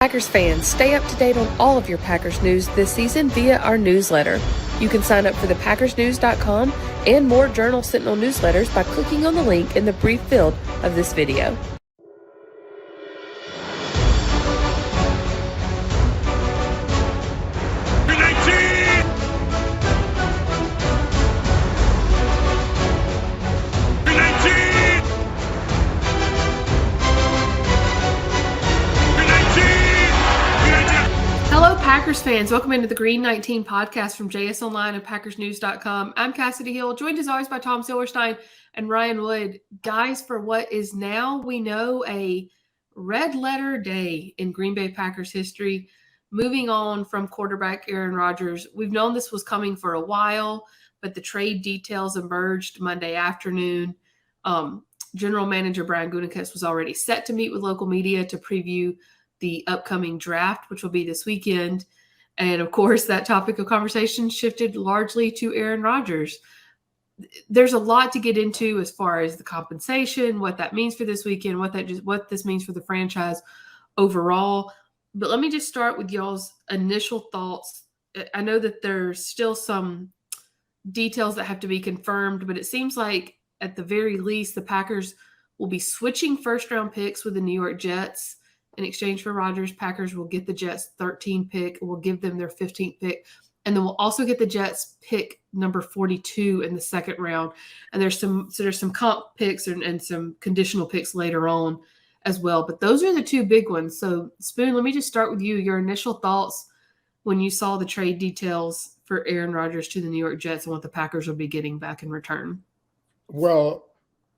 Packers fans, stay up to date on all of your Packers news this season via our newsletter. You can sign up for the PackersNews.com and more Journal Sentinel newsletters by clicking on the link in the brief field of this video. Packers fans, welcome into the Green 19 podcast from JS Online and PackersNews.com. I'm Kassidy Hill, joined as always by Tom Silverstein and Ryan Wood. Guys, for what is now, we know, a red letter day in Green Bay Packers history. Moving on from quarterback Aaron Rodgers, we've known this was coming for a while, but the trade details emerged Monday afternoon. General Manager Brian Gutekunst was already set to meet with local media to preview the upcoming draft, which will be this weekend. And of course, that topic of conversation shifted largely to Aaron Rodgers. There's a lot to get into as far as the compensation, what that means for this weekend, what this means for the franchise overall. But let me just start with y'all's initial thoughts. I know that there's still some details that have to be confirmed, but it seems like at the very least, the Packers will be switching first-round picks with the New York Jets. In exchange for Rodgers, Packers will get the Jets' 13th pick. We'll give them their 15th pick. And then we'll also get the Jets' pick number 42 in the second round. And there's some comp picks and some conditional picks later on as well. But those are the two big ones. So, Spoon, let me just start with you. Your initial thoughts when you saw the trade details for Aaron Rodgers to the New York Jets and what the Packers will be getting back in return. Well,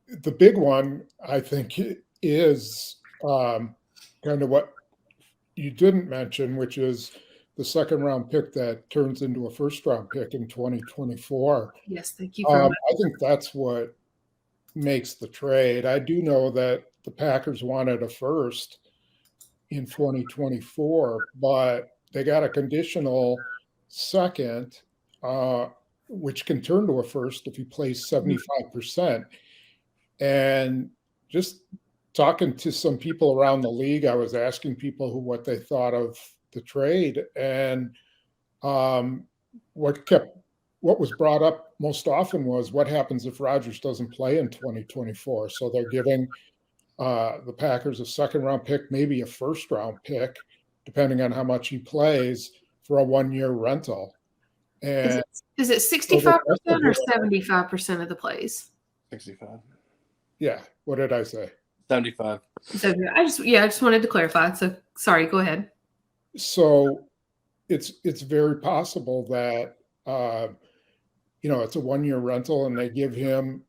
the big one, I think, is kind of what you didn't mention, which is the second round pick that turns into a first round pick in 2024. Yes, thank you. I think that's what makes the trade. I do know that the Packers wanted a first in 2024, but they got a conditional second, which can turn to a first if you place 75%. And just talking to some people around the league, I was asking people what they thought of the trade, and what was brought up most often was what happens if Rodgers doesn't play in 2024. So they're giving the Packers a second round pick, maybe a first round pick, depending on how much he plays, for a 1-year rental. And is it 65% or 75% of the plays? 65. Yeah. What did I say? 75. So I just wanted to clarify. So sorry, go ahead. So it's very possible that it's a 1-year rental, and they give him,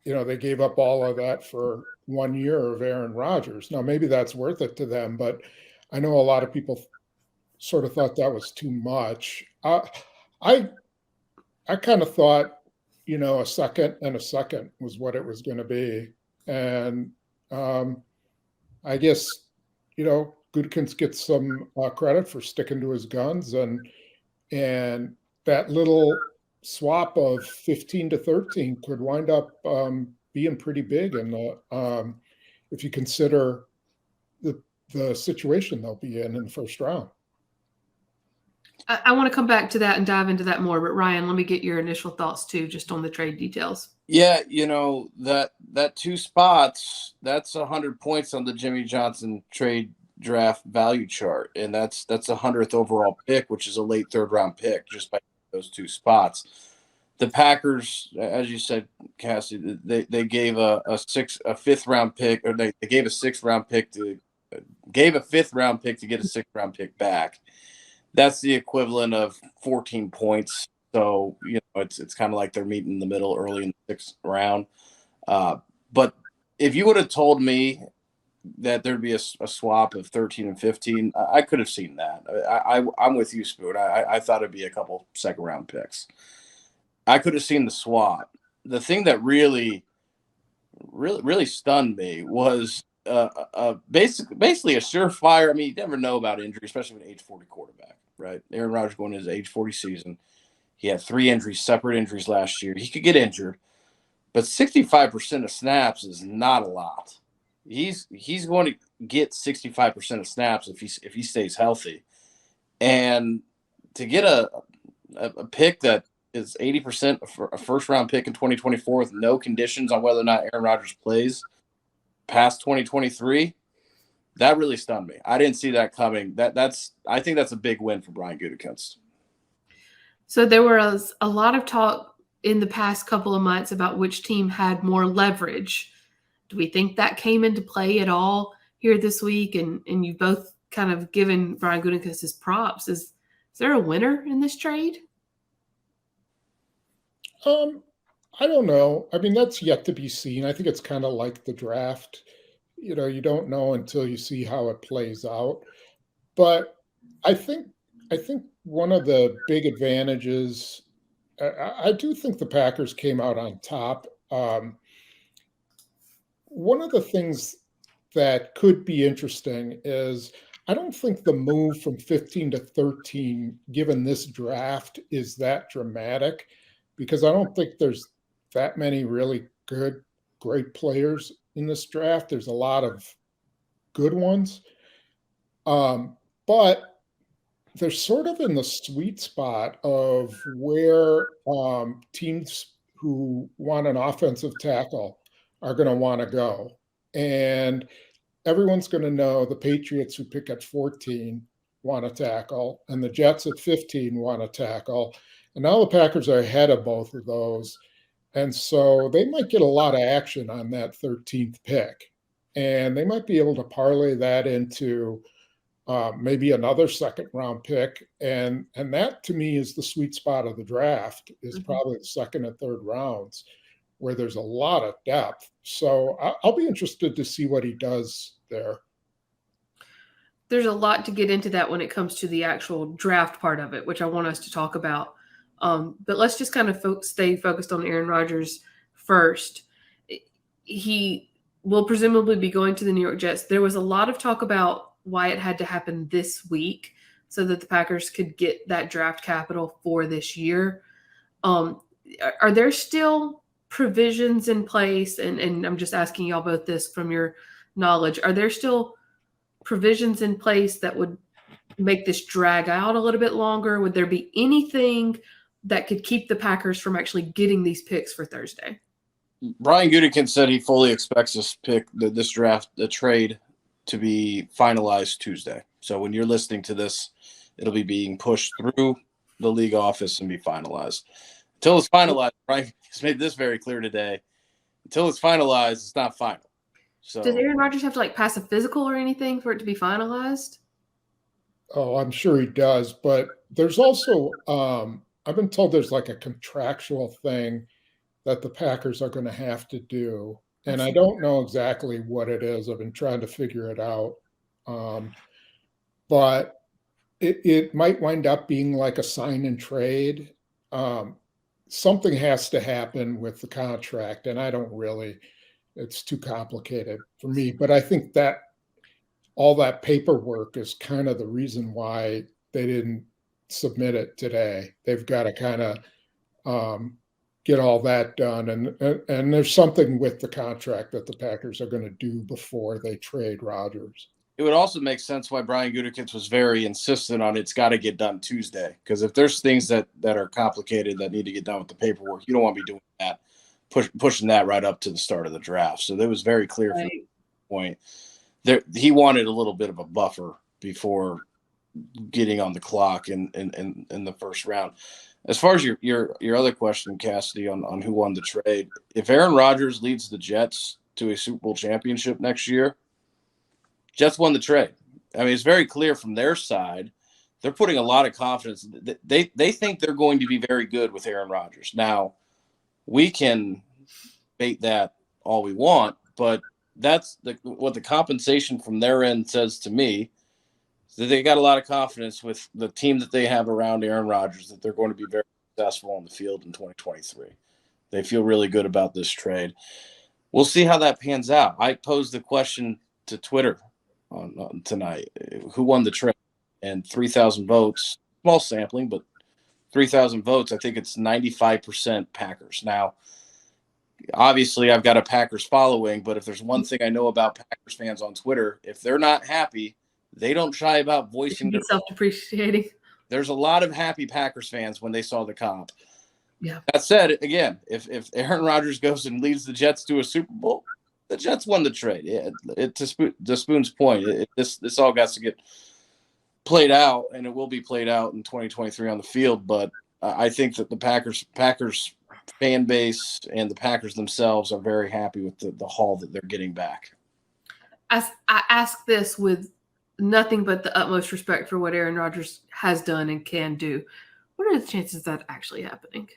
they gave up all of that for 1 year of Aaron Rodgers. Now maybe that's worth it to them, but I know a lot of people sort of thought that was too much. I kind of thought, a second and a second was what it was going to be. And I guess, Gutekunst gets some credit for sticking to his guns, and that little swap of 15 to 13 could wind up being pretty big. And if you consider the situation they'll be in the first round. I want to come back to that and dive into that more, but Ryan, let me get your initial thoughts too, just on the trade details. Yeah, that 2 spots, that's 100 points on the Jimmy Johnson trade draft value chart, and that's a 100th overall pick, which is a late third round pick, just by those 2 spots. The Packers, as you said, Cassie, they gave a 5th round pick, or they gave a 6th round pick gave a 5th round pick to get a 6th round pick back. That's the equivalent of 14 points. So, it's kind of like they're meeting in the middle early in the 6th round. But if you would have told me that there'd be a swap of 13 and 15, I could have seen that. I'm with you, Spoon. I thought it'd be a couple second round picks. I could have seen the swap. The thing that really stunned me was basically a surefire. I mean, you never know about injury, especially with an age 40 quarterback, right? Aaron Rodgers going into his age 40 season. He had 3 injuries, separate injuries last year. He could get injured, but 65% of snaps is not a lot. He's going to get 65% of snaps if he stays healthy. And to get a pick that is 80% a first-round pick in 2024 with no conditions on whether or not Aaron Rodgers plays past 2023, that really stunned me. I didn't see that coming. I think that's a big win for Brian Gutekunst. So there was a lot of talk in the past couple of months about which team had more leverage. Do we think that came into play at all here this week? And you've both kind of given Brian Gutekunst his props. Is there a winner in this trade? I don't know. I mean, that's yet to be seen. I think it's kind of like the draft. You don't know until you see how it plays out. But I think one of the big advantages, I do think the Packers came out on top. One of the things that could be interesting is I don't think the move from 15 to 13, given this draft, is that dramatic, because I don't think there's that many really great players in this draft. There's a lot of good ones. But they're sort of in the sweet spot of where teams who want an offensive tackle are going to want to go. And everyone's going to know the Patriots, who pick at 14, want to tackle, and the Jets at 15 want to tackle. And now the Packers are ahead of both of those. And so they might get a lot of action on that 13th pick. And they might be able to parlay that into maybe another second-round pick. And that, to me, is the sweet spot of the draft, is probably the second and third rounds, where there's a lot of depth. So I'll be interested to see what he does there. There's a lot to get into that when it comes to the actual draft part of it, which I want us to talk about. But let's just kind of stay focused on Aaron Rodgers first. He will presumably be going to the New York Jets. There was a lot of talk about why it had to happen this week so that the Packers could get that draft capital for this year. Are there still provisions in place? And I'm just asking y'all both this from your knowledge. Are there still provisions in place that would make this drag out a little bit longer? Would there be anything that could keep the Packers from actually getting these picks for Thursday? Brian Gutekunst said he fully expects this draft, the trade, to be finalized Tuesday. So when you're listening to this, it'll be being pushed through the league office and be finalized. Until it's finalized, Brian has made this very clear today. Until it's finalized, it's not final. So does Aaron Rodgers have to pass a physical or anything for it to be finalized? Oh, I'm sure he does. But there's also, I've been told there's a contractual thing that the Packers are going to have to do. And I don't know exactly what it is. I've been trying to figure it out. But it might wind up being like a sign and trade. Something has to happen with the contract, and I don't really, it's too complicated for me. But I think that all that paperwork is kind of the reason why they didn't submit it today. They've got to kind of get all that done. And there's something with the contract that the Packers are going to do before they trade Rodgers. It would also make sense why Brian Gutekunst was very insistent on it's got to get done Tuesday. Because if there's things that are complicated that need to get done with the paperwork, you don't want to be doing that, pushing that right up to the start of the draft. So that was very clear from the point. He wanted a little bit of a buffer before getting on the clock in the first round. As far as your other question, Kassidy, on who won the trade, if Aaron Rodgers leads the Jets to a Super Bowl championship next year, Jets won the trade. I mean, it's very clear from their side. They're putting a lot of confidence. They think they're going to be very good with Aaron Rodgers. Now, we can bait that all we want, but that's what the compensation from their end says to me. That they got a lot of confidence with the team that they have around Aaron Rodgers, that they're going to be very successful on the field in 2023. They feel really good about this trade. We'll see how that pans out. I posed the question to Twitter on tonight, who won the trade? And 3,000 votes, small sampling, but 3,000 votes, I think it's 95% Packers. Now, obviously I've got a Packers following, but if there's one thing I know about Packers fans on Twitter, if they're not happy, they don't shy about voicing their self-depreciating. There's a lot of happy Packers fans when they saw the comp. Yeah. That said, again, if Aaron Rodgers goes and leads the Jets to a Super Bowl, the Jets won the trade. Yeah, to Spoon's point, this all got to get played out, and it will be played out in 2023 on the field. But I think that the Packers fan base and the Packers themselves are very happy with the haul that they're getting back. I ask this with nothing but the utmost respect for what Aaron Rodgers has done and can do. What are the chances of that actually happening?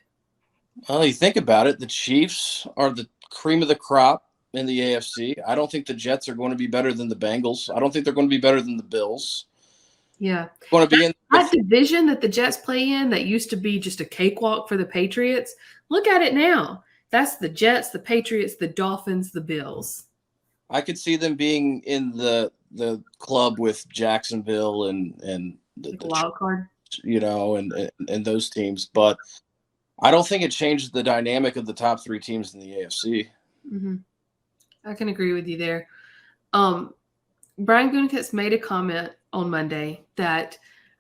Well, you think about it, the Chiefs are the cream of the crop in the AFC. I don't think the Jets are going to be better than the Bengals. I don't think they're going to be better than the Bills. Yeah. Going to be in that division that the Jets play in that used to be just a cakewalk for the Patriots. Look at it now. That's the Jets, the Patriots, the Dolphins, the Bills. I could see them being in the club with Jacksonville and the wild card, and those teams, but I don't think it changes the dynamic of the top three teams in the AFC. Mm-hmm. I can agree with you there. Brian Gutekunst made a comment on Monday that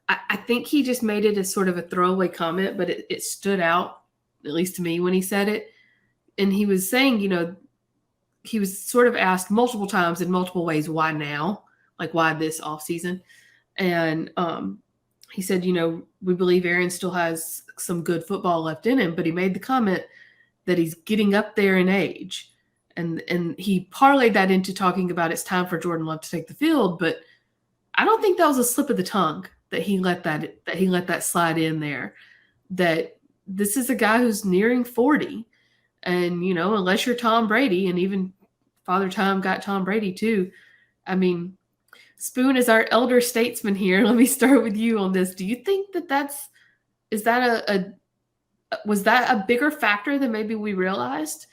I think he just made it as sort of a throwaway comment, but it stood out, at least to me, when he said it. And he was saying, he was sort of asked multiple times in multiple ways, why now? Like, why this offseason? And he said, we believe Aaron still has some good football left in him, but he made the comment that he's getting up there in age. And he parlayed that into talking about it's time for Jordan Love to take the field, but I don't think that was a slip of the tongue that he let that slide in there. That this is a guy who's nearing 40, and unless you're Tom Brady, and even Father Time got Tom Brady too. I mean, Spoon is our elder statesman here. Let me start with you on this. Do you think was that a bigger factor than maybe we realized?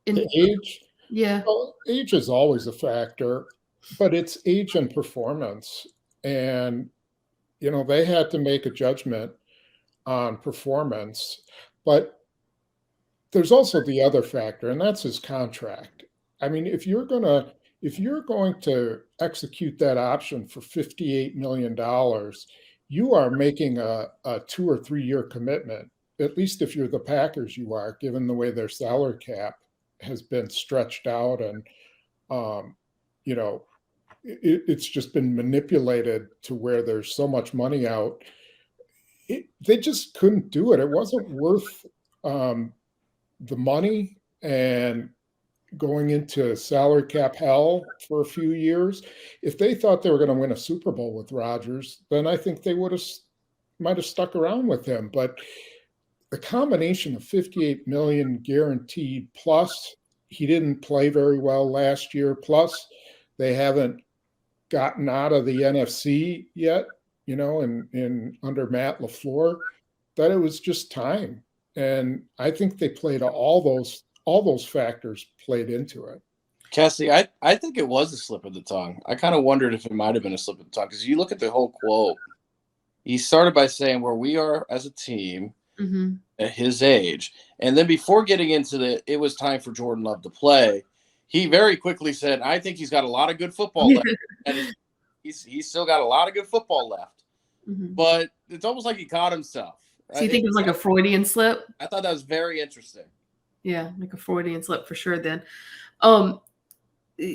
The age? Yeah. Well, age is always a factor, but it's age and performance. And, they had to make a judgment on performance. But there's also the other factor, and that's his contract. I mean, if you're going to execute that option for $58 million, you are making a 2 or 3 year commitment. At least if you're the Packers, you are, given the way their salary cap has been stretched out, and it's just been manipulated to where there's so much money out. They just couldn't do it. It wasn't worth the money and going into salary cap hell for a few years. If they thought they were going to win a Super Bowl with Rodgers, then I think they might have stuck around with him. But the combination of $58 million guaranteed, plus he didn't play very well last year, plus they haven't gotten out of the NFC yet, in under Matt LaFleur, that it was just time. And I think they played all those factors played into it. Cassie, I think it was a slip of the tongue. I kind of wondered if it might have been a slip of the tongue, because you look at the whole quote. He started by saying where we are as a team at his age. And then before getting into it was time for Jordan Love to play, he very quickly said, I think he's got a lot of good football left. And he's still got a lot of good football left. But it's almost like he caught himself. So you think it was like a Freudian slip? I thought that was very interesting. Yeah, like a Freudian slip for sure then.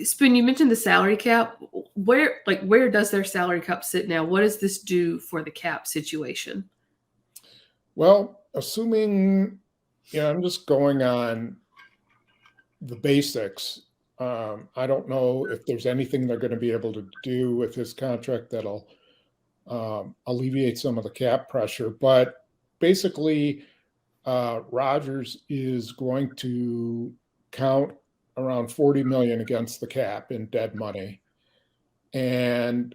Spoon, you mentioned the salary cap. Where does their salary cap sit now? What does this do for the cap situation? Well, assuming, I'm just going on the basics. I don't know if there's anything they're going to be able to do with his contract that'll alleviate some of the cap pressure. But basically, Rodgers is going to count around $40 million against the cap in dead money. And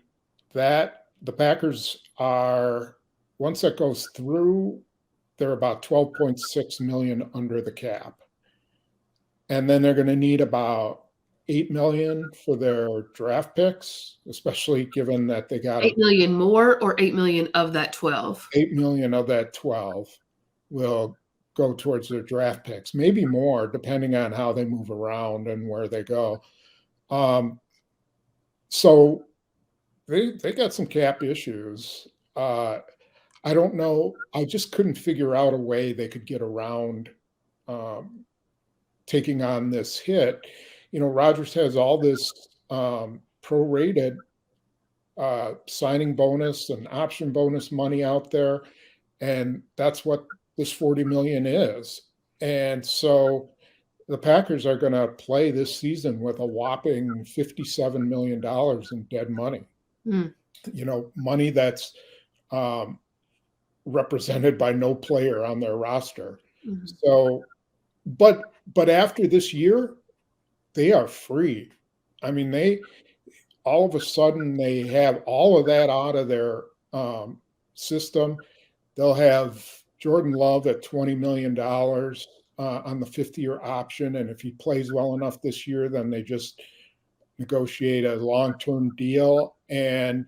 that the Packers are, once that goes through, they're about $12.6 million under the cap. And then they're going to need about $8 million for their draft picks, especially given that they got $8 million more, or $8 million of that 12? $8 million of that 12 will go towards their draft picks, maybe more, depending on how they move around and where they go. So they got some cap issues. I don't know. I just couldn't figure out a way they could get around taking on this hit. Rodgers has all this prorated signing bonus and option bonus money out there, and that's what this $40 million is. And so the Packers are going to play this season with a whopping $57 million in dead money. Money that's represented by no player on their roster. Mm-hmm. So, but after this year, they are free. I mean, they all of a sudden they have all of that out of their system. They'll have Jordan Love at $20 million on the fifth-year option, and if he plays well enough this year, then they just negotiate a long-term deal, and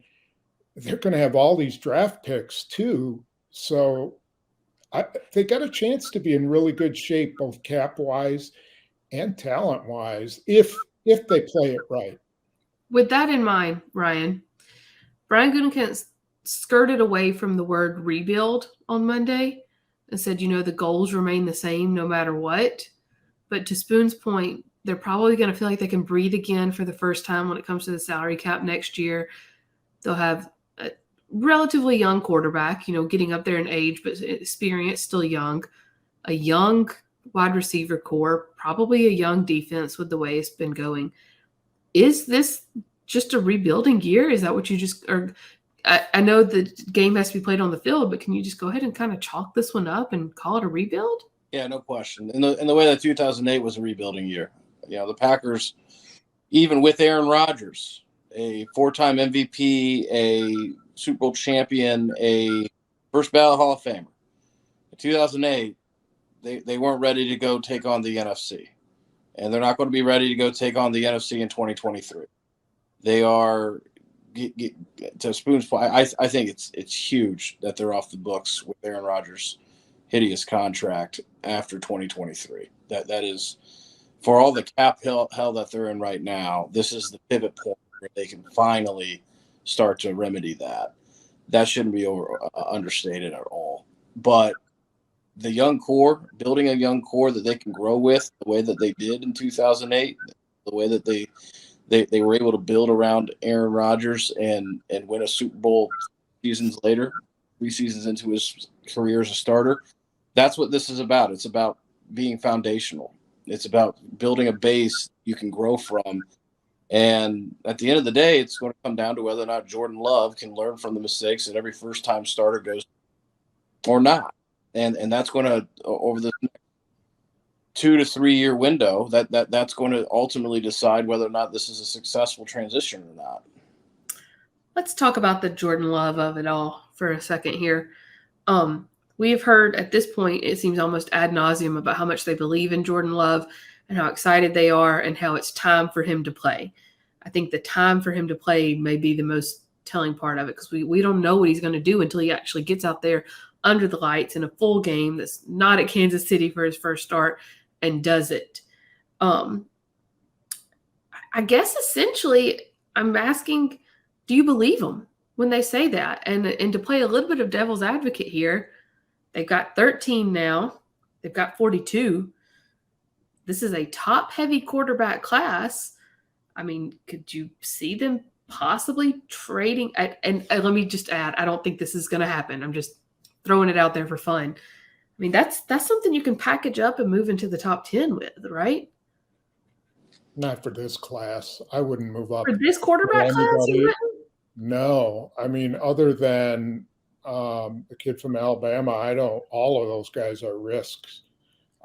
they're going to have all these draft picks too. So they got a chance to be in really good shape, both cap-wise and talent-wise, if they play it right. With that in mind, Ryan, Brian Gutekunst skirted away from the word rebuild on Monday and said, the goals remain the same no matter what. But to Spoon's point, they're probably going to feel like they can breathe again for the first time when it comes to the salary cap next year. They'll have a relatively young quarterback, getting up there in age, but experience still young. A young wide receiver core, probably a young defense with the way it's been going. Is this just a rebuilding year? Is that what you just are? I know the game has to be played on the field, but can you just go ahead and kind of chalk this one up and call it a rebuild? Yeah, no question. In the way that 2008 was a rebuilding year. The Packers, even with Aaron Rodgers, a 4-time MVP, a Super Bowl champion, a first ballot Hall of Famer. In 2008, they weren't ready to go take on the NFC. And they're not going to be ready to go take on the NFC in 2023. They are, to Spoon's point, I think it's huge that they're off the books with Aaron Rodgers' hideous contract after 2023. That is, for all the cap hell that they're in right now, this is the pivot point where they can finally start to remedy that. That shouldn't be understated at all. But the young core, building a young core that they can grow with the way that they did in 2008, the way that they were able to build around Aaron Rodgers and win a Super Bowl seasons later, 3 seasons into his career as a starter. That's what this is about. It's about being foundational. It's about building a base you can grow from. And at the end of the day, it's going to come down to whether or not Jordan Love can learn from the mistakes that every first-time starter goes or not. And that's going to, over the 2 to 3 year window, that's going to ultimately decide whether or not this is a successful transition or not. Let's talk about the Jordan Love of it all for a second here. We have heard at this point, it seems almost ad nauseum, about how much they believe in Jordan Love and how excited they are and how it's time for him to play. I think the time for him to play may be the most telling part of it, because we don't know what he's going to do until he actually gets out there under the lights in a full game that's not at Kansas City for his first start and does it. I guess essentially I'm asking, do you believe them when they say that? And to play a little bit of devil's advocate here, they've got 13 now. They've got 42. This is a top-heavy quarterback class. I mean, could you see them possibly trading? And let me just add, I don't think this is going to happen. I'm just throwing it out there for fun. I mean, that's something you can package up and move into the top 10 with, right? Not for this class. I wouldn't move up. For this quarterback class, you wouldn't? No. I mean, other than the kid from Alabama, all of those guys are risks.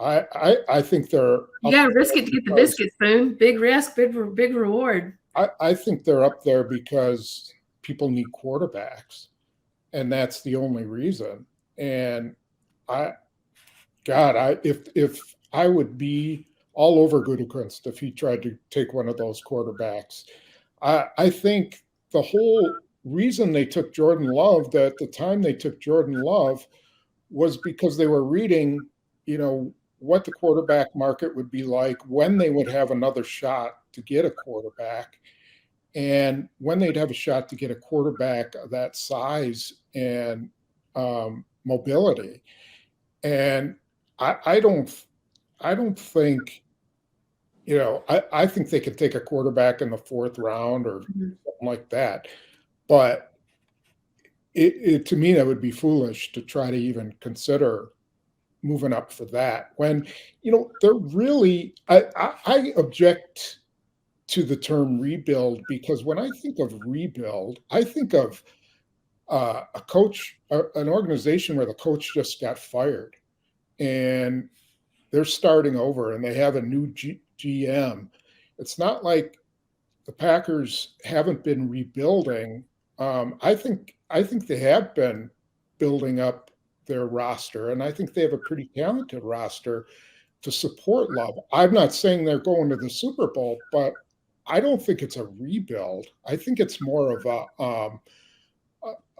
I think they're. You got to risk it to get the biscuit, Spoon. Big risk, big reward. I think they're up there because people need quarterbacks, and that's the only reason. And if I would be all over Gutekunst if he tried to take one of those quarterbacks. I think the whole reason they took Jordan Love, that at the time they took Jordan Love, was because they were reading what the quarterback market would be like, when they would have another shot to get a quarterback, and when they'd have a shot to get a quarterback of that size and mobility. And I don't think, I think they could take a quarterback in the 4th round or something like that. But to me, that would be foolish to try to even consider moving up for that when, they're really, I object to the term rebuild, because when I think of rebuild, I think of a coach, an organization where the coach just got fired and they're starting over and they have a new GM. It's not like the Packers haven't been rebuilding. I think they have been building up their roster, and I think they have a pretty talented roster to support Love. I'm not saying they're going to the Super Bowl, but I don't think it's a rebuild. I think it's more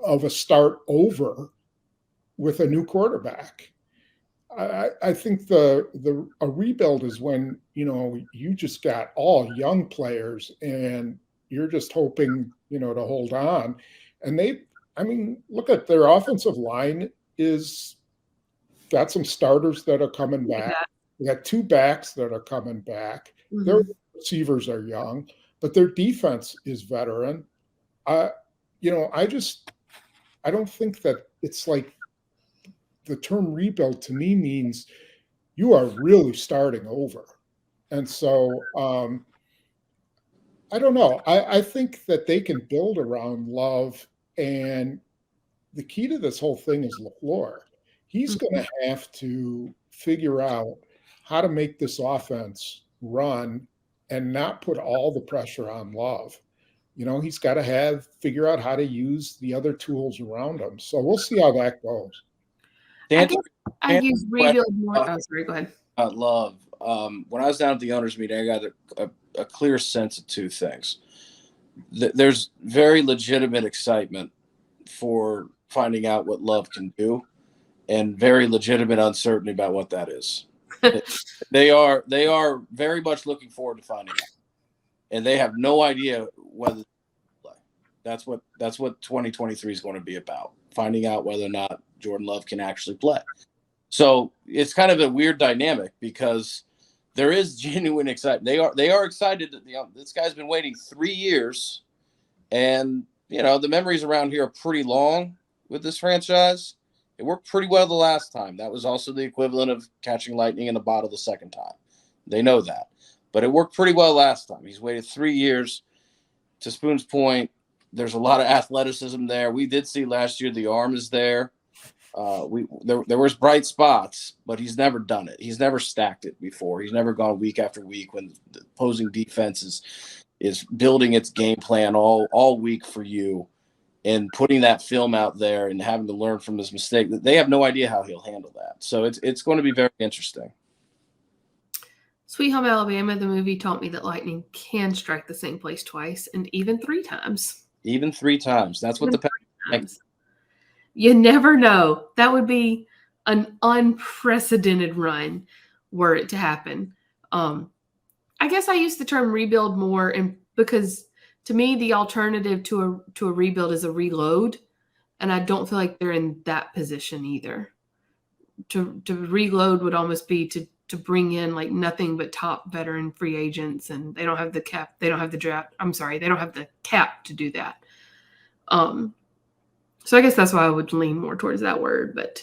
of a start over with a new quarterback. I think a rebuild is when, you just got all young players and you're just hoping, to hold on. And look at their offensive line is got some starters that are coming back. They got 2 backs that are coming back. Mm-hmm. Their receivers are young, but their defense is veteran. I don't think that it's like, the term rebuild to me means you are really starting over. And so I don't know. I think that they can build around Love, and the key to this whole thing is LaFleur. He's going to have to figure out how to make this offense run and not put all the pressure on Love. He's got to figure out how to use the other tools around him. So we'll see how that goes. I use rebuild more. Oh, sorry, go ahead. Love. When I was down at the owners' meeting, I got a clear sense of 2 things. There's very legitimate excitement for finding out what Love can do, and very legitimate uncertainty about what that is. They are very much looking forward to finding out, and they have no idea whether they play. That's what 2023 is going to be about. Finding out whether or not Jordan Love can actually play. So it's kind of a weird dynamic, because there is genuine excitement. They are excited that this guy's been waiting 3 years, and the memories around here are pretty long with this franchise. It worked pretty well the last time. That was also the equivalent of catching lightning in a bottle the second time. They know that, but it worked pretty well last time. He's waited 3 years. To Spoon's point, there's a lot of athleticism there. We did see last year the arm is there. There was bright spots, but he's never done it. He's never stacked it before. He's never gone week after week when the opposing defense is building its game plan all week for you, and putting that film out there and having to learn from his mistake. They have no idea how he'll handle that. So it's going to be very interesting. Sweet Home Alabama, the movie, taught me that lightning can strike the same place twice, and even 3 times. Even 3 times. That's what the You never know. That would be an unprecedented run were it to happen. I guess I use the term rebuild more, and because to me the alternative to a rebuild is a reload, and I don't feel like they're in that position either. To reload would almost be to bring in like nothing but top veteran free agents, and they don't have the cap. They don't have the draft. I'm sorry, they don't have the cap to do that. So I guess that's why I would lean more towards that word, but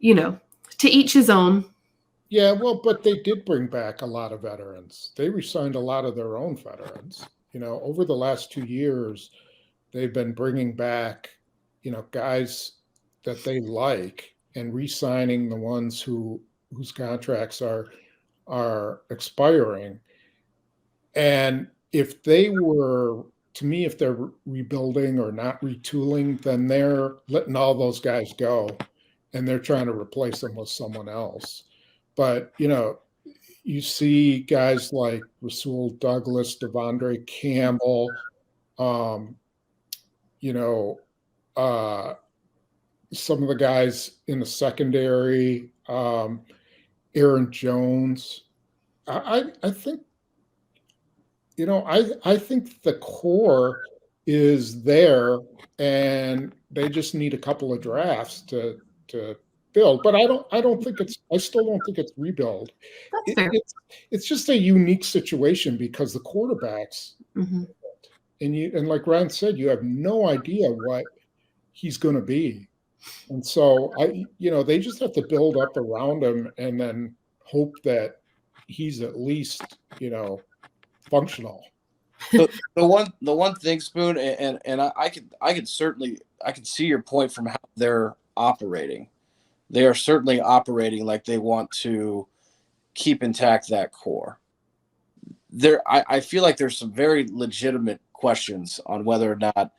to each his own. Yeah, well, but they did bring back a lot of veterans. They re-signed a lot of their own veterans. Over the last 2 years, they've been bringing back, guys that they like, and re-signing the ones whose contracts are expiring. And if they were, to me, if they're rebuilding or not retooling, then they're letting all those guys go, and they're trying to replace them with someone else. But, you see guys like Rasul Douglas, Devondre Campbell, some of the guys in the secondary, Aaron Jones. I think, I think the core is there, and they just need a couple of drafts to build. But I still don't think it's rebuild. That's fair. It's just a unique situation because the quarterbacks, Mm-hmm. and like Ryan said, you have no idea what he's going to be. And so they just have to build up around him and then hope that he's at least, functional. The one thing, Spoon, and I could see your point from how they're operating. They are certainly operating like they want to keep intact that core. I feel like there's some very legitimate questions on whether or not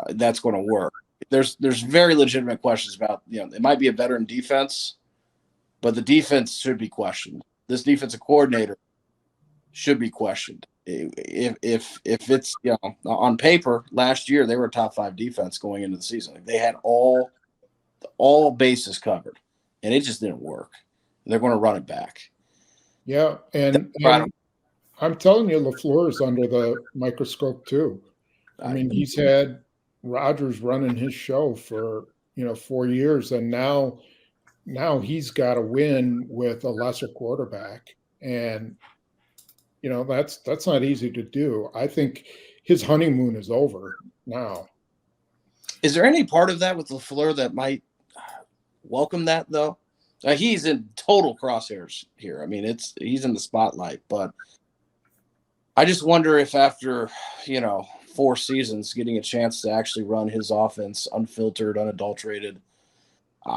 that's going to work. There's very legitimate questions about, it might be a veteran defense, but the defense should be questioned. This defensive coordinator should be questioned. If it's, on paper, last year they were a top 5 defense going into the season. They had all bases covered, and it just didn't work. They're going to run it back. Yeah, and I'm telling you, LaFleur is under the microscope too. I mean, he's had Rodgers running his show for 4 years, and now he's got to win with a lesser quarterback, and that's not easy to do. I think his honeymoon is over now. Is there any part of that with LaFleur that might welcome that, though? He's in total crosshairs here. I mean, he's in the spotlight, but I just wonder if after 4 seasons, getting a chance to actually run his offense unfiltered, unadulterated.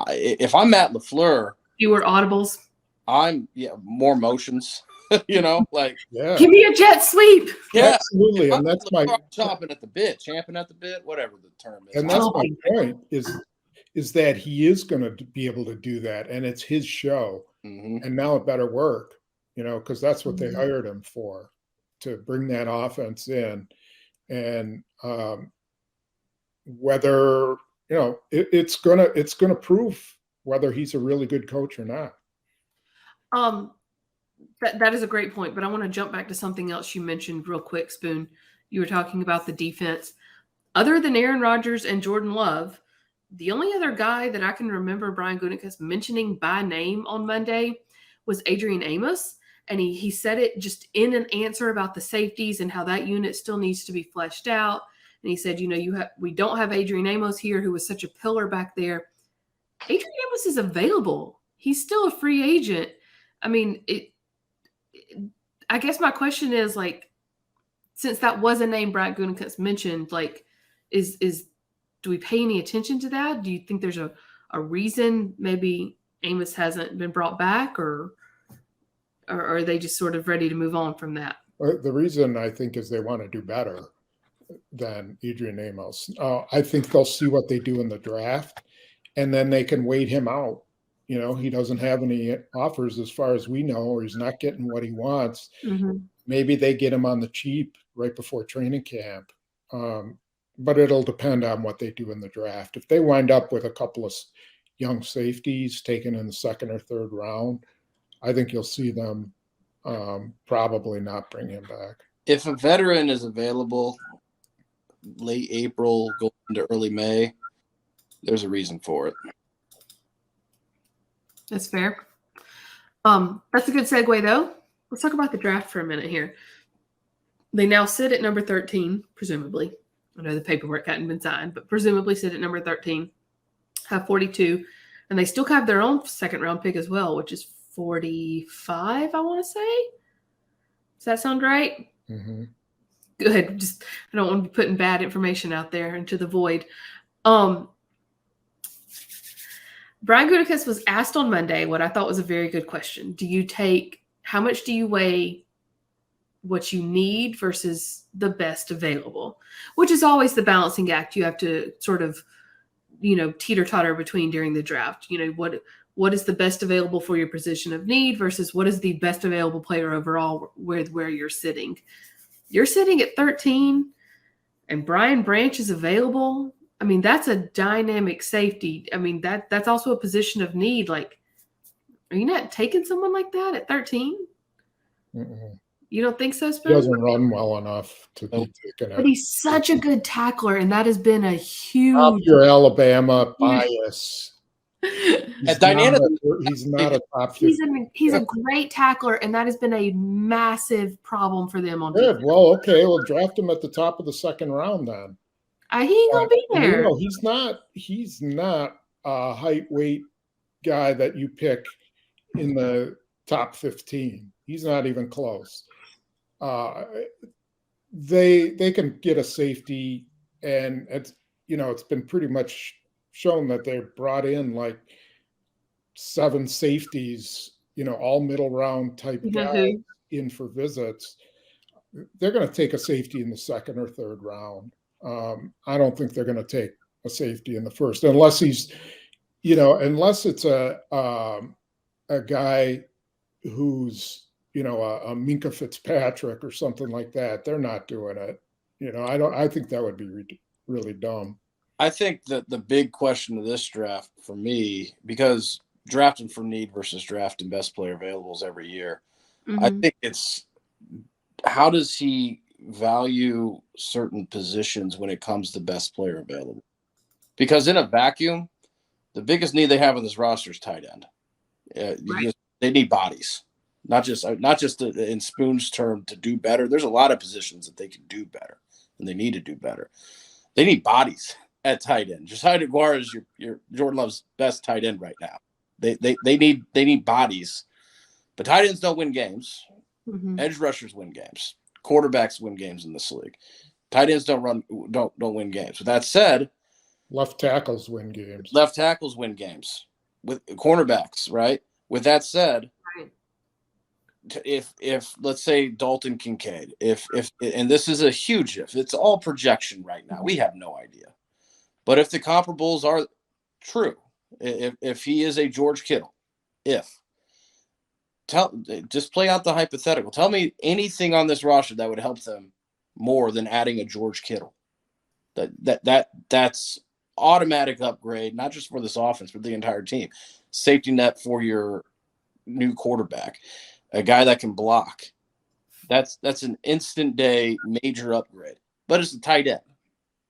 If I'm Matt LaFleur, fewer audibles. I'm more motions. Give me a jet sweep. Yeah, absolutely, and that's my chomping at the bit, champing at the bit, whatever the term is. And that's my point is that he is going to be able to do that, and it's his show, and now it better work, because that's what they hired him for, to bring that offense in, and whether it's gonna prove whether he's a really good coach or not. That is a great point, but I want to jump back to something else you mentioned real quick, Spoon. You were talking about the defense. Other than Aaron Rodgers and Jordan Love, the only other guy that I can remember Brian Gutekunst mentioning by name on Monday was Adrian Amos, and he said it just in an answer about the safeties and how that unit still needs to be fleshed out. And he said, we don't have Adrian Amos here, who was such a pillar back there. Adrian Amos is available. He's still a free agent. I mean, I guess my question is, since that was a name Brian Gutekunst mentioned, do we pay any attention to that? Do you think there's a reason maybe Amos hasn't been brought back, or are they just sort of ready to move on from that? The reason, I think, is they want to do better than Adrian Amos. I think they'll see what they do in the draft, and then they can wait him out. He doesn't have any offers as far as we know, or he's not getting what he wants. Mm-hmm. Maybe they get him on the cheap right before training camp. But it'll depend on what they do in the draft. If they wind up with a couple of young safeties taken in the 2nd or 3rd round, I think you'll see them probably not bring him back. If a veteran is available late April, going into early May, there's a reason for it. That's fair. That's a good segue, though. Let's talk about the draft for a minute here. They now sit at number 13, presumably. I know the paperwork hadn't been signed, but presumably sit at number 13, have 42, and they still have their own 2nd-round pick as well, which is 45, I want to say. Does that sound right? Mm-hmm. Good. I don't want to be putting bad information out there into the void. Brian Gutekunst was asked on Monday what I thought was a very good question. How much do you weigh what you need versus the best available, which is always the balancing act you have to sort of, teeter-totter between during the draft. What is the best available for your position of need versus what is the best available player overall where you're sitting. You're sitting at 13 and Brian Branch is available. I mean, that's a dynamic safety. I mean, that's also a position of need. Are you not taking someone like that at 13? Mm-mm. You don't think so, He Spencer? doesn't run well enough to be taken But out. he's such a good tackler, and that has been a Off huge. your Alabama bias. At Diana, He's not a top 50. He's a great tackler, and that has been a massive problem for them on Good. defense. Well, okay. We'll draft him at the top of the second round then. He ain't gonna be there. He's not a height weight guy that you pick in the top 15. He's not even close. They can get a safety, and it's been pretty much shown that they've brought in like 7 safeties, all middle round type guys in for visits. They're going to take a safety in the second or third round. I don't think they're going to take a safety in the first, unless he's, unless it's a guy who's, a Minka Fitzpatrick or something like that. They're not doing it. I think that would be really dumb. I think that the big question of this draft for me, because drafting for need versus drafting best player available is every year. Mm-hmm. I think it's how does he value certain positions when it comes to best player available? Because in a vacuum, the biggest need they have on this roster is tight end. Right. They need bodies, not just in Spoon's term to do better. There's a lot of positions that they can do better, and they need to do better. They need bodies at tight end. Josiah DeGuara is your Jordan Love's best tight end right now. They need bodies, but tight ends don't win games. Mm-hmm. Edge rushers win games. Quarterbacks win games in this league. Tight ends don't win games. With that said, left tackles win games. Left tackles win games with cornerbacks, right? With that said, right. If let's say Dalton Kincaid, if and this is a huge if, it's all projection right now. We have no idea. But if the comparables are true, if he is a George Kittle, just play out the hypothetical. Tell me anything on this roster that would help them more than adding a George Kittle. That's automatic upgrade, not just for this offense, but the entire team. Safety net for your new quarterback, a guy that can block. That's an instant day major upgrade. But it's a tight end.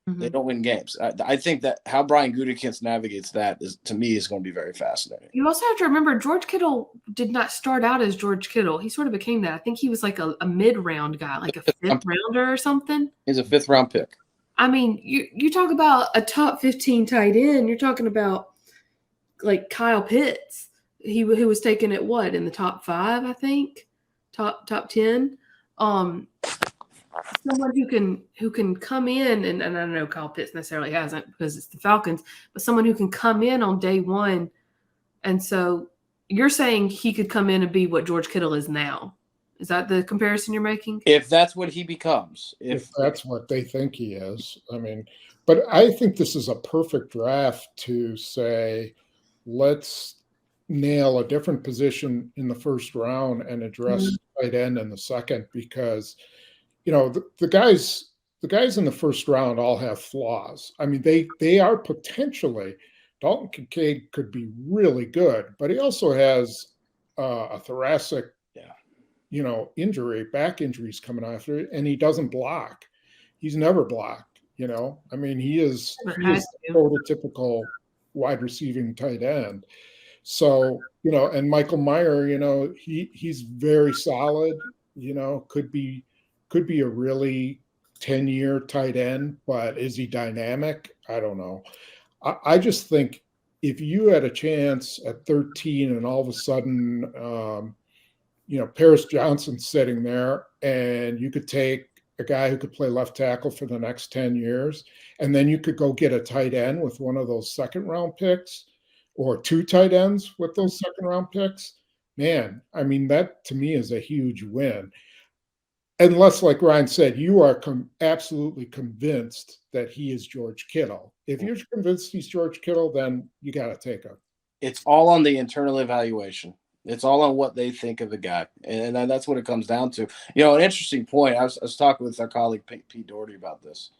Mm-hmm. They don't win games. I think that how Brian Gutekunst navigates that to me is going to be very fascinating. You also have to remember George Kittle did not start out as George Kittle. He sort of became that. I think he was like a mid-round guy, like a fifth rounder or something. He's a 5th round pick. I mean, you talk about a top 15 tight end. You're talking about like Kyle Pitts. Who was taken at what, in the top 5, I think, top 10. Someone who can come in, and I don't know Kyle Pitts necessarily hasn't because it's the Falcons, but someone who can come in on day one. And so you're saying he could come in and be what George Kittle is now. Is that the comparison you're making? If that's what he becomes. If that's what they think he is. I mean, but I think this is a perfect draft to say, let's nail a different position in the first round and address tight end in the second, because the guys in the first round all have flaws. I mean, they are potentially, Dalton Kincaid could be really good, but he also has a thoracic, injury, back injuries coming after it, and he doesn't block. He's never blocked. I mean, he is the prototypical wide receiving tight end. So, and Michael Mayer, he's very solid. Could be a really 10-year tight end, but is he dynamic? I don't know. I just think if you had a chance at 13 and all of a sudden, Paris Johnson's sitting there and you could take a guy who could play left tackle for the next 10 years, and then you could go get a tight end with one of those second-round picks or 2 tight ends with those second-round picks, man, I mean, that to me is a huge win. Unless, like Ryan said, you are absolutely convinced that he is George Kittle. If you're convinced he's George Kittle, then you got to take him. It's all on the internal evaluation. It's all on what they think of the guy. And that's what it comes down to. An interesting point. I was talking with our colleague Pete Doherty about this.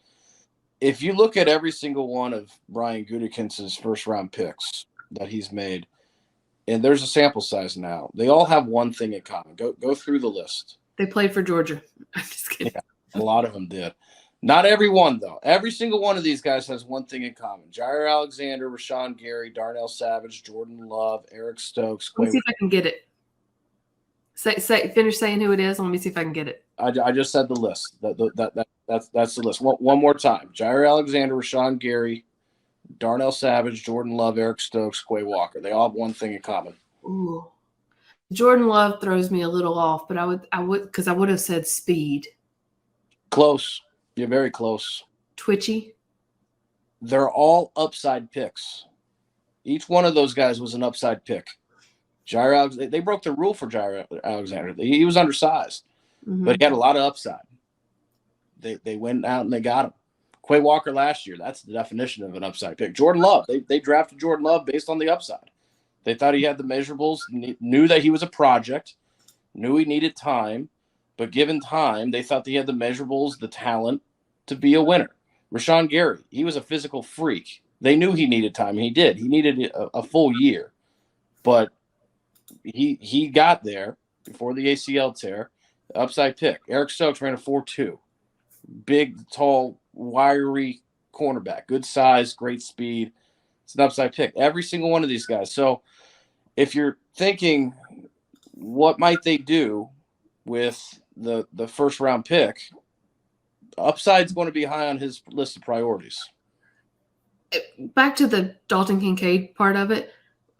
If you look at every single one of Brian Gutekunst's first-round picks that he's made, and there's a sample size now. They all have one thing in common. Go through the list. They played for Georgia. I'm just kidding. Yeah, a lot of them did. Not every one, though. Every single one of these guys has one thing in common. Jair Alexander, Rashawn Gary, Darnell Savage, Jordan Love, Eric Stokes. Let me see if I can get it. Finish saying who it is. Let me see if I can get it. I just said the list. That's the list. One more time. Jair Alexander, Rashawn Gary, Darnell Savage, Jordan Love, Eric Stokes, Quay Walker. They all have one thing in common. Ooh. Jordan Love throws me a little off, but I would have said speed. Close. You're very close. Twitchy. They're all upside picks. Each one of those guys was an upside pick. They broke the rule for Jair Alexander. He was undersized, but he had a lot of upside. They went out and they got him. Quay Walker last year, that's the definition of an upside pick. Jordan Love, they drafted Jordan Love based on the upside. They thought he had the measurables, knew that he was a project, knew he needed time, but given time, they thought that he had the measurables, the talent to be a winner. Rashawn Gary, he was a physical freak. They knew he needed time, and he did. He needed a full year, but he got there before the ACL tear. The upside pick. Eric Stokes ran a 4.2. Big, tall, wiry cornerback. Good size, great speed. It's an upside pick. Every single one of these guys. So if you're thinking, what might they do with the first round pick, upside's going to be high on his list of priorities. Back to the Dalton Kincaid part of it.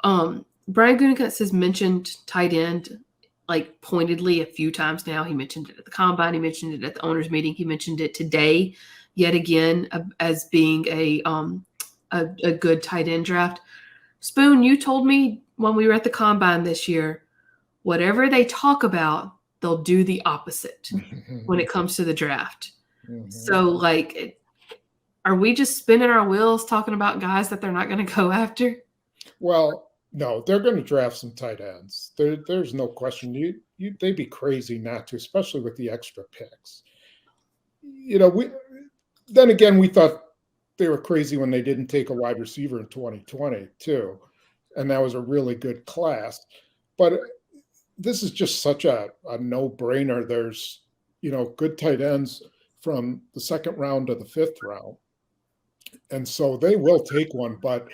Brian Gutekunst has mentioned tight end like pointedly a few times now. He mentioned it at the combine. He mentioned it at the owners meeting. He mentioned it today yet again as being a good tight end draft. Spoon, you told me when we were at the combine this year, whatever they talk about, they'll do the opposite when it comes to the draft. So, like, are we just spinning our wheels talking about guys that they're not going to go after? Well, no, they're going to draft some tight ends. There's no question. They'd be crazy not to, especially with the extra picks. Then again, we thought they were crazy when they didn't take a wide receiver in 2020 too, and that was a really good class. But this is just such a no-brainer. There's good tight ends from the second round to the fifth round, and so they will take one. But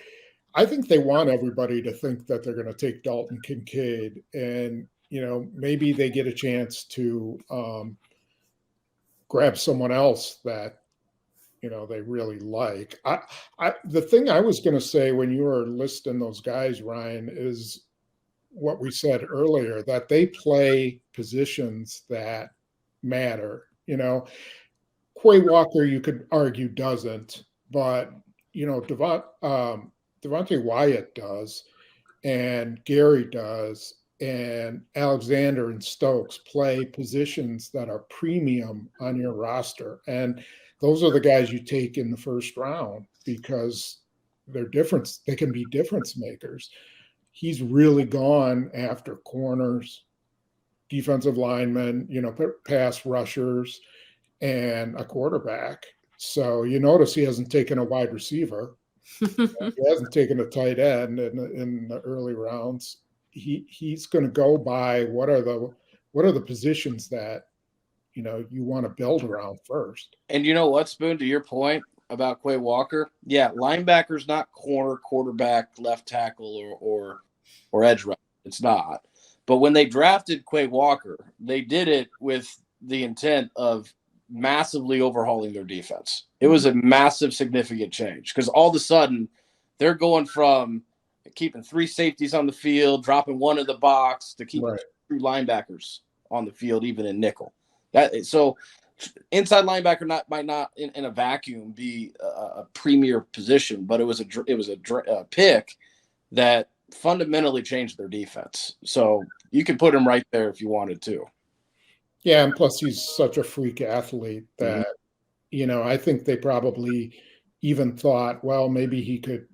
I think they want everybody to think that they're going to take Dalton Kincaid, and maybe they get a chance to grab someone else that they really like. The thing I was going to say when you were listing those guys, Ryan, is what we said earlier, that they play positions that matter. Quay Walker, you could argue, doesn't, but Devontae Wyatt does, and Gary does, and Alexander and Stokes play positions that are premium on your roster. And those are the guys you take in the first round because they're different. They can be difference makers. He's really gone after corners, defensive linemen, pass rushers, and a quarterback. So you notice he hasn't taken a wide receiver. He hasn't taken a tight end in the early rounds. He's going to go by what are the positions that you want to build around first. And you know what, Spoon, to your point about Quay Walker, yeah, linebacker's not corner, quarterback, left tackle, or edge rusher. It's not. But when they drafted Quay Walker, they did it with the intent of massively overhauling their defense. It was a massive, significant change because all of a sudden they're going from keeping 3 safeties on the field, dropping 1 in the box, to keeping 2 linebackers on the field, even in nickel. So inside linebacker might not in a vacuum be a premier position, but it was a pick that fundamentally changed their defense. So you could put him right there if you wanted to. Yeah, and plus he's such a freak athlete that I think they probably even thought, well, maybe he could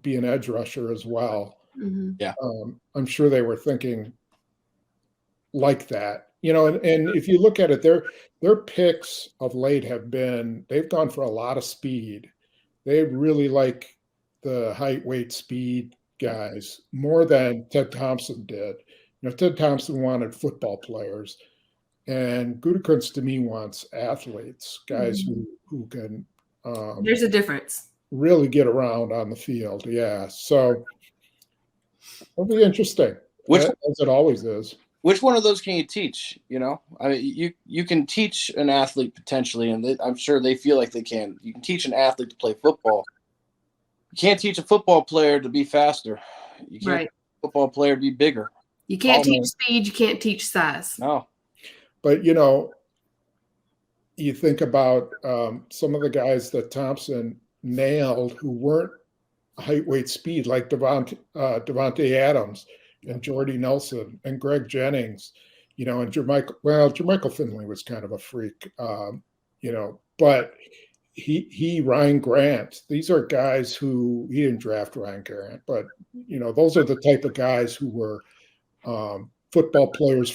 be an edge rusher as well. Yeah, I'm sure they were thinking like that. And if you look at it, their picks of late they've gone for a lot of speed. They really like the height, weight, speed guys more than Ted Thompson did. Ted Thompson wanted football players, and Gutekunst to me wants athletes, guys who can There's a difference. really get around on the field. Yeah, so it'll be interesting, as it always is. Which one of those can you teach? I mean, you can teach an athlete potentially, and I'm sure they feel like they can. You can teach an athlete to play football. You can't teach a football player to be faster. You can't teach a football player to be bigger. You can't teach speed. You can't teach size. No. But, you think about some of the guys that Thompson nailed who weren't height, weight, speed, like Devontae Adams and Jordy Nelson and Greg Jennings, and Jermichael Finley was kind of a freak, but Ryan Grant, these are guys who, he didn't draft Ryan Grant, but, those are the type of guys who were football players,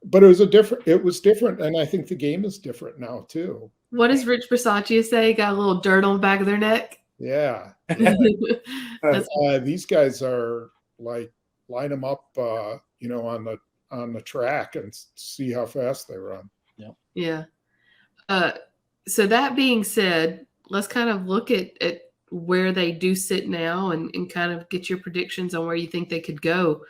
but it was different. And I think the game is different now too. What does Rich Bisaccia say? Got a little dirt on the back of their neck? Yeah. These guys are like, line them up, on the track and see how fast they run. Yeah. So that being said, let's kind of look at where they do sit now and kind of get your predictions on where you think they could go.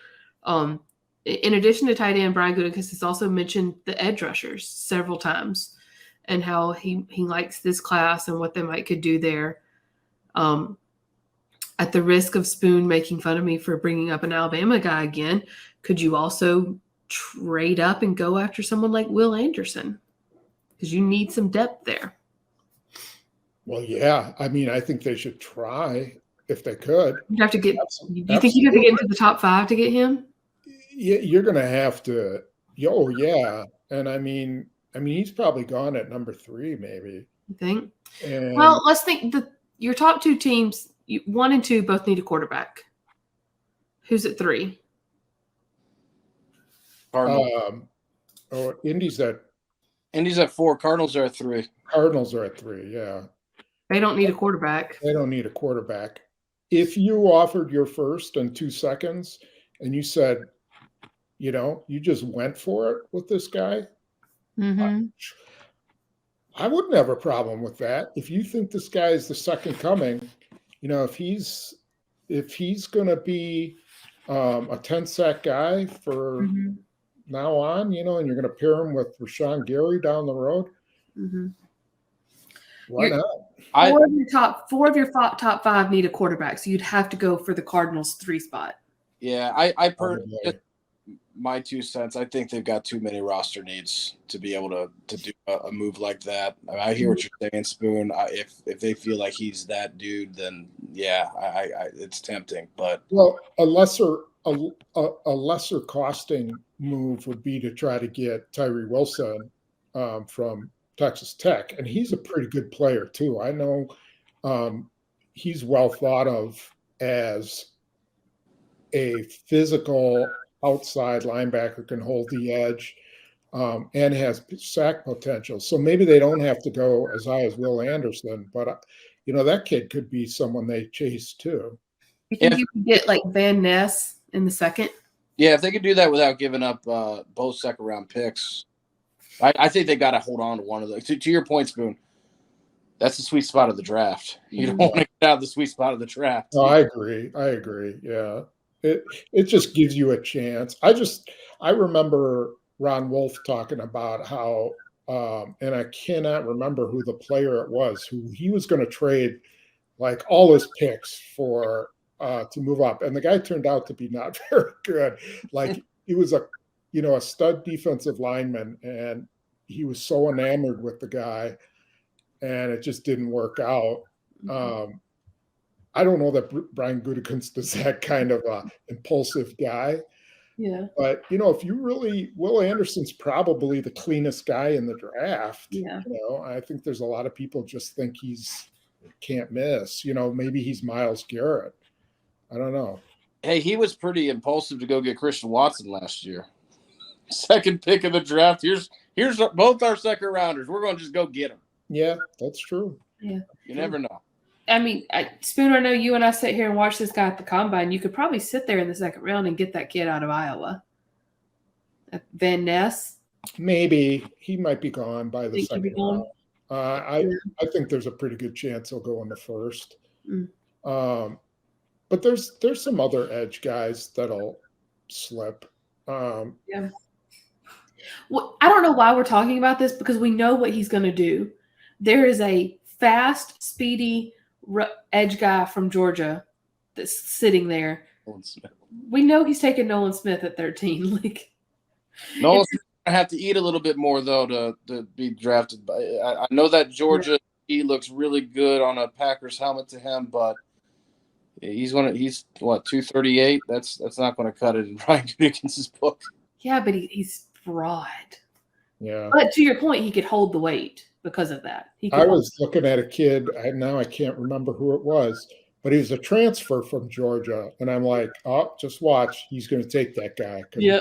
In addition to tight end, Brian Gutekunst has also mentioned the edge rushers several times and how he likes this class and what they could do there. At the risk of Spoon making fun of me for bringing up an Alabama guy again, could you also trade up and go after someone like Will Anderson? Because you need some depth there. Well, yeah. I mean, I think they should try if they could. You have to get. Do you think you have to get into the top 5 to get him? Yeah, you're going to have to. Oh, yeah. And I mean, he's probably gone at number 3, maybe. You think? And, well, let's think. Your top 2 teams, 1 and 2, both need a quarterback. Who's at 3? Indy's at 4. Cardinals are at 3. Cardinals are at 3. Yeah. They don't need a quarterback. They don't need a quarterback. If you offered your first and 2 seconds and you said, you just went for it with this guy, I wouldn't have a problem with that. If you think this guy is the second coming, if he's going to be a 10-sack guy for now on, and you're going to pair him with Rashawn Gary down the road, why not? Four of your top 5 need a quarterback, so you'd have to go for the Cardinals' 3 spot. Yeah, my 2 cents. I think they've got too many roster needs to be able to do a move like that. I hear what you're saying, Spoon. If they feel like he's that dude, then yeah, it's tempting. But a lesser costing move would be to try to get Tyree Wilson from Texas Tech, and he's a pretty good player too. I know he's well thought of as a physical outside linebacker, can hold the edge, and has sack potential. So maybe they don't have to go as high as Will Anderson, but that kid could be someone they chase too. You think you could get like Van Ness in the second? Yeah, if they could do that without giving up both second-round picks, I think they got to hold on to one of those. To your point, Spoon, that's the sweet spot of the draft. You don't want to get out of the sweet spot of the draft. No, I agree. Yeah. It just gives you a chance. I remember Ron Wolf talking about how, and I cannot remember who the player it was, who he was going to trade like all his picks for to move up. And the guy turned out to be not very good. Like he was a stud defensive lineman, and he was so enamored with the guy, and it just didn't work out. I don't know that Brian Gutekunst is that kind of impulsive guy. Yeah. But, if you really, Will Anderson's probably the cleanest guy in the draft. Yeah. I think there's a lot of people just think can't miss. Maybe he's Myles Garrett. I don't know. Hey, he was pretty impulsive to go get Christian Watson last year. Second pick of the draft. Here's both our second rounders. We're going to just go get them. Yeah, that's true. Yeah. You never know. I mean, Spooner, I know you and I sit here and watch this guy at the combine. You could probably sit there in the second round and get that kid out of Iowa. Van Ness. Maybe he might be gone by the Think he'd be second gone? round. I think there's a pretty good chance he'll go in the first. Mm. But there's some other edge guys that'll slip. Yeah. Well, I don't know why we're talking about this because we know what he's going to do. There is a fast, speedy edge guy from Georgia that's sitting there. We know he's taking Nolan Smith at 13. Like, Nolan's going to have to eat a little bit more, though, to be drafted. I know that Georgia, he looks really good on a Packers helmet to him, but he's what, 238? That's not going to cut it in Brian Gutekunst's book. Yeah, but he's broad. Yeah. But to your point, he could hold the weight because of that. I was looking at a kid, now I can't remember who it was, but he was a transfer from Georgia. And I'm like, oh, just watch. He's going to take that guy. Yeah.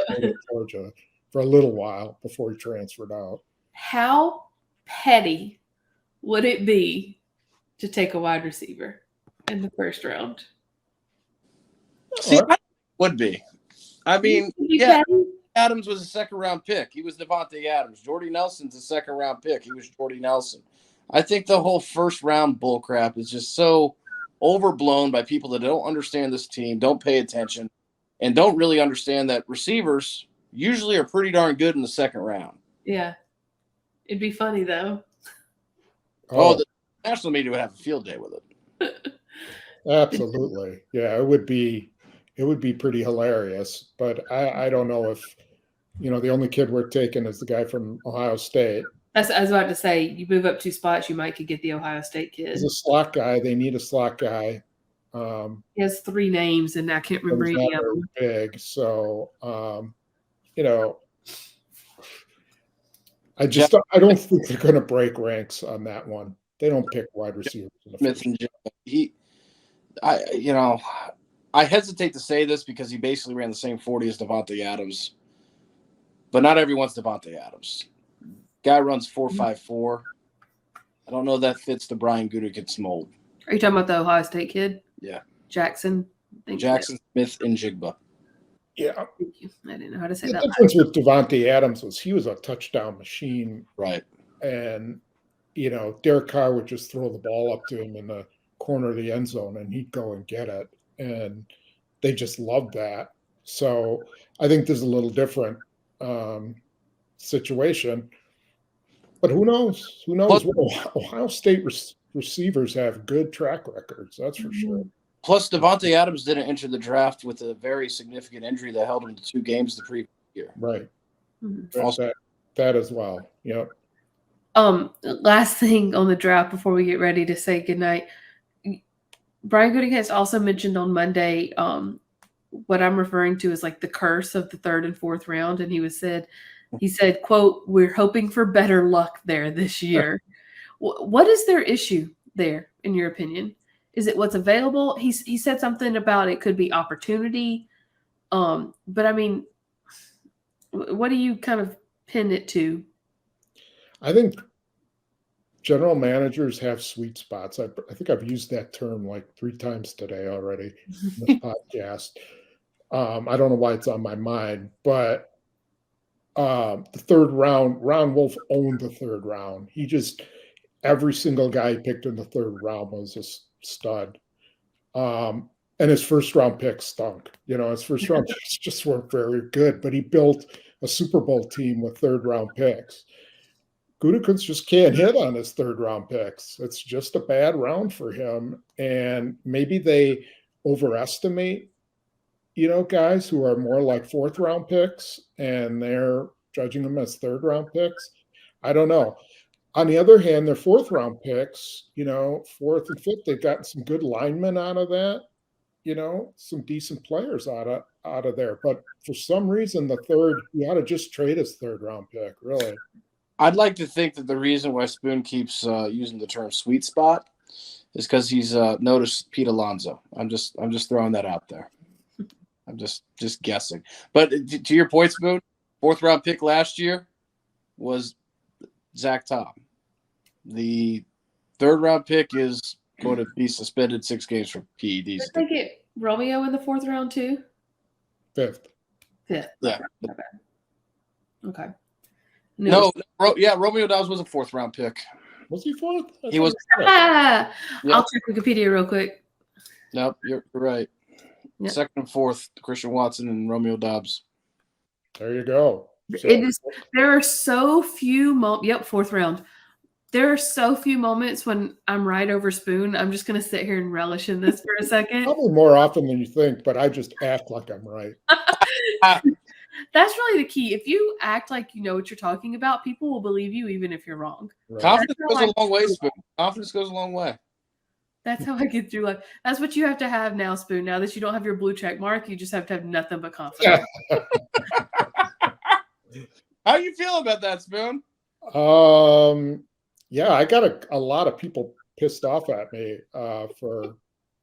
Georgia for a little while before he transferred out. How petty would it be to take a wide receiver in the first round? See, I would be. I mean, yeah. Petty? Adams was a second-round pick. He was Devontae Adams. Jordy Nelson's a second-round pick. He was Jordy Nelson. I think the whole first-round bullcrap is just so overblown by people that don't understand this team, don't pay attention, and don't really understand that receivers usually are pretty darn good in the second round. Yeah. It'd be funny, though. Oh, the national media would have a field day with it. Absolutely. Yeah, it would be pretty hilarious. But I don't know if, the only kid we're taking is the guy from Ohio State. I was about to say, you move up 2 spots, you might could get the Ohio State kid. He's a slot guy. They need a slot guy. He has 3 names, and I can't remember any of them. Big, so I don't think they're going to break ranks on that one. They don't pick wide receivers in the first. I hesitate to say this because he basically ran the same 40 as Devontae Adams, but not everyone's Devontae Adams. Guy runs 4.54. I don't know if that fits the Brian Gutekunst mold. Are you talking about the Ohio State kid? Yeah. Jackson Smith and Jigba. Yeah. Thank you. I didn't know how to say that. The difference with Devontae Adams was he was a touchdown machine. Right. And, Derek Carr would just throw the ball up to him in the corner of the end zone and he'd go and get it. And they just loved that. So I think there's a little different situation. But who knows? Who knows? Ohio State receivers have good track records. That's for sure. Plus, Devontae Adams didn't enter the draft with a very significant injury that held him to 2 games the previous year. Right. Mm-hmm. That as well. Yep. Last thing on the draft before we get ready to say goodnight. Brian Gutekunst also mentioned on Monday what I'm referring to as like the curse of the 3rd and 4th round. And he said, quote, "We're hoping for better luck there this year." What is their issue there, in your opinion? Is it what's available? He said something about it could be opportunity. But I mean, what do you kind of pin it to? I think general managers have sweet spots. I think I've used that term like 3 times today already in this podcast. I don't know why it's on my mind, but the 3rd round, Ron Wolf owned the 3rd round. Every single guy he picked in the 3rd round was a stud. And his first round pick stunk. His first round picks just weren't very good, but he built a Super Bowl team with 3rd round picks. Gutekunst just can't hit on his 3rd round picks. It's just a bad round for him. And maybe they overestimate, guys who are more like 4th round picks and they're judging them as 3rd round picks. I don't know. On the other hand, their 4th round picks, 4th and 5th, they've gotten some good linemen out of that, some decent players out of there. But for some reason, the 3rd, you ought to just trade his 3rd round pick, really. I'd like to think that the reason why Spoon keeps using the term sweet spot is because he's noticed Pete Alonso. I'm just throwing that out there. I'm just guessing. But to your point, Spoon, 4th round pick last year was Zach Tom. The 3rd round pick is going to be suspended 6 games for PEDs. Did they get Romeo in the 4th round too? 5th. Yeah. Okay. Romeo Dobbs was a 4th round pick. Was he 4th? He was. I'll check Wikipedia real quick. Nope, you're right. Yep. 2nd and 4th, Christian Watson and Romeo Dobbs. There you go. There are so few 4th round. There are so few moments when I'm right over Spoon. I'm just going to sit here and relish in this for a second. Probably more often than you think, but I just act like I'm right. That's really the key. If you act like you know what you're talking about, people will believe you even if you're wrong. Right. Confidence goes a long way, Spoon. Confidence goes a long way. That's how I get through life. That's what you have to have now, Spoon. Now that you don't have your blue check mark, you just have to have nothing but confidence. How you feel about that, Spoon? Yeah, I got a lot of people pissed off at me for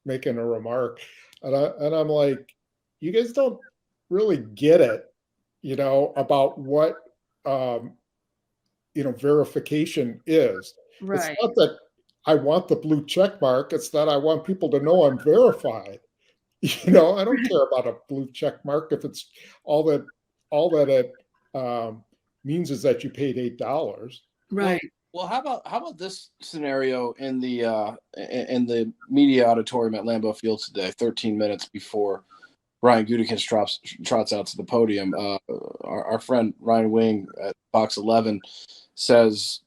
making a remark, and I'm like, you guys don't really get it, about what verification is. Right. It's not that I want the blue check mark; it's that I want people to know I'm verified. I don't care about a blue check mark if it's all that it means is that you paid $8. Right. Well, how about this scenario in the media auditorium at Lambeau Field today, 13 minutes before Brian Gutekunst trots out to the podium? Our friend Ryan Wing at Fox 11 says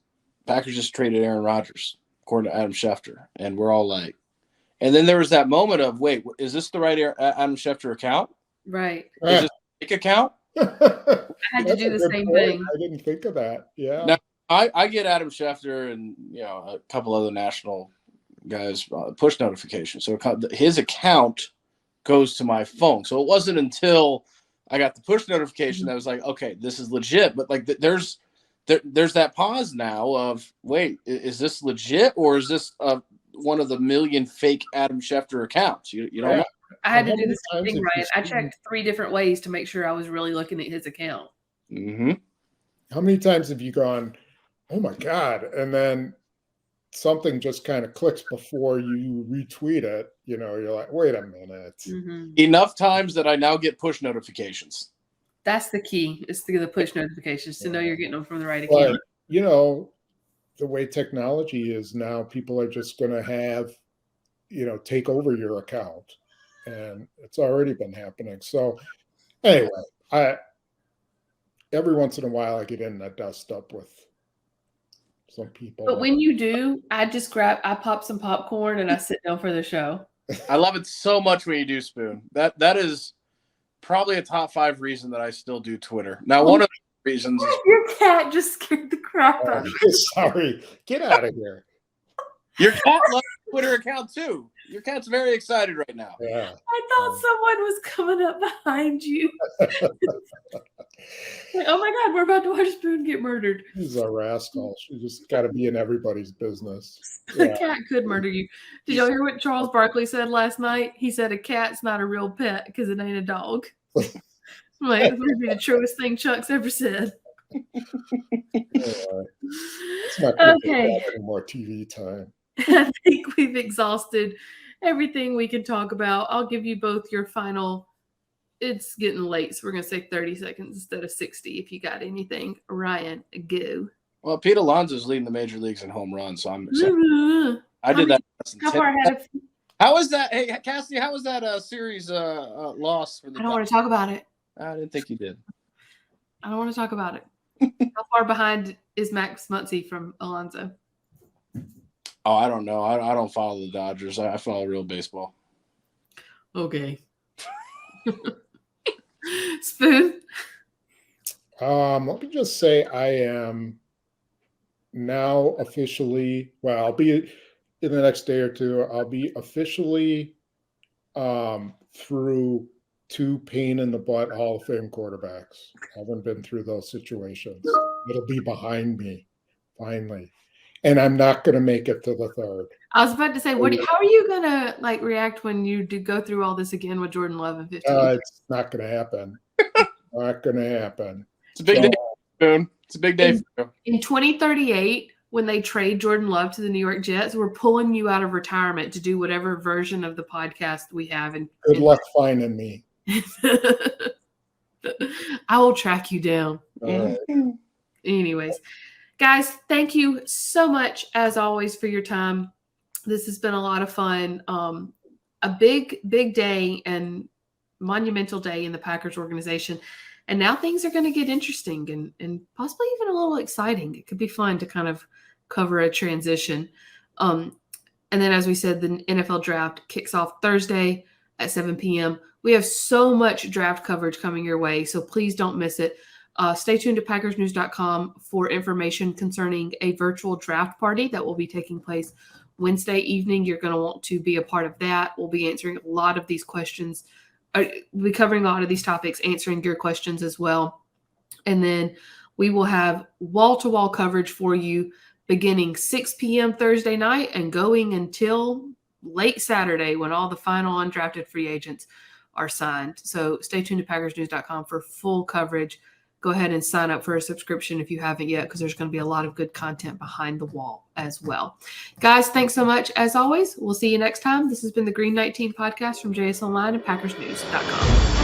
Packers just traded Aaron Rodgers, according to Adam Schefter, and we're all like, and then there was that moment of, wait, is this the right Adam Schefter account? Right. Is this a fake account? I had to do the same thing. I didn't think of that. Yeah. Now, I get Adam Schefter and a couple other national guys push notifications. So his account goes to my phone. So it wasn't until I got the push notification that I was like, okay, this is legit. But like there's that pause now of, wait, is this legit or is this one of the million fake Adam Schefter accounts? You don't know. I had to do the same thing, Ryan. I checked 3 different ways to make sure I was really looking at his account. Mm-hmm. How many times have you gone, oh my God, and then something just kind of clicks before you retweet it? You're like, wait a minute. Mm-hmm. Enough times that I now get push notifications. That's the key, is to get the push notifications to know you're getting them from the right account. But, the way technology is now, people are just going to have, take over your account. And it's already been happening. So anyway, every once in a while I get in that dust up with some people. But when you do, I pop some popcorn and I sit down for the show. I love it so much when you do, Spoon. That is probably a top 5 reason that I still do Twitter. Now, one of the reasons is your cat just scared the crap out of me. Sorry, get out of here. Your cat loves the Twitter account too. Your cat's very excited right now. Yeah. I thought someone was coming up behind you. Like, oh my God, we're about to watch Spoon get murdered. She's a rascal. She just got to be in everybody's business. The cat could murder you. Did y'all hear what Charles Barkley said last night? He said a cat's not a real pet because it ain't a dog. I'm like, that would be the truest thing Chuck's ever said. It's not good to have any more TV time. I think we've exhausted everything we can talk about. I'll give you both your final. It's getting late, so we're going to say 30 seconds instead of 60 if you got anything. Ryan, go. Well, Pete Alonso's leading the major leagues in home runs, so I did that. How far ahead? How was that? Hey, Cassidy, how was that series loss for the I don't want to talk about it. I didn't think you did. I don't want to talk about it. How far behind is Max Muncy from Alonso? Oh, I don't know. I don't follow the Dodgers. I follow real baseball. Okay. Spoon? Let me just say I am now officially, well, I'll be in the next day or two, I'll be officially through 2 pain in the butt Hall of Fame quarterbacks. I haven't been through those situations. It'll be behind me, finally. And I'm not going to make it to the 3rd. I was about to say, how are you going to react when you do go through all this again with Jordan Love and 15? It's not going to happen. Not going to happen. It's a big day, Spoon. It's a big day for you. In 2038, when they trade Jordan Love to the New York Jets, we're pulling you out of retirement to do whatever version of the podcast we have. And Good luck finding me. I will track you down. All right. Anyways, guys, thank you so much, as always, for your time. This has been a lot of fun. A big day and monumental day in the Packers organization. And now things are going to get interesting and possibly even a little exciting. It could be fun to kind of cover a transition. And then, as we said, the NFL draft kicks off Thursday at 7 p.m. We have so much draft coverage coming your way, so please don't miss it. Stay tuned to PackersNews.com for information concerning a virtual draft party that will be taking place Wednesday evening. You're going to want to be a part of that. We'll be answering a lot of these questions. We'll be covering a lot of these topics, answering your questions as well. And then we will have wall-to-wall coverage for you beginning 6 p.m. Thursday night and going until late Saturday when all the final undrafted free agents are signed. So stay tuned to PackersNews.com for full coverage. Go ahead and sign up for a subscription if you haven't yet, because there's going to be a lot of good content behind the wall as well. Guys, thanks so much. As always, we'll see you next time. This has been the Green 19 podcast from JS Online and PackersNews.com.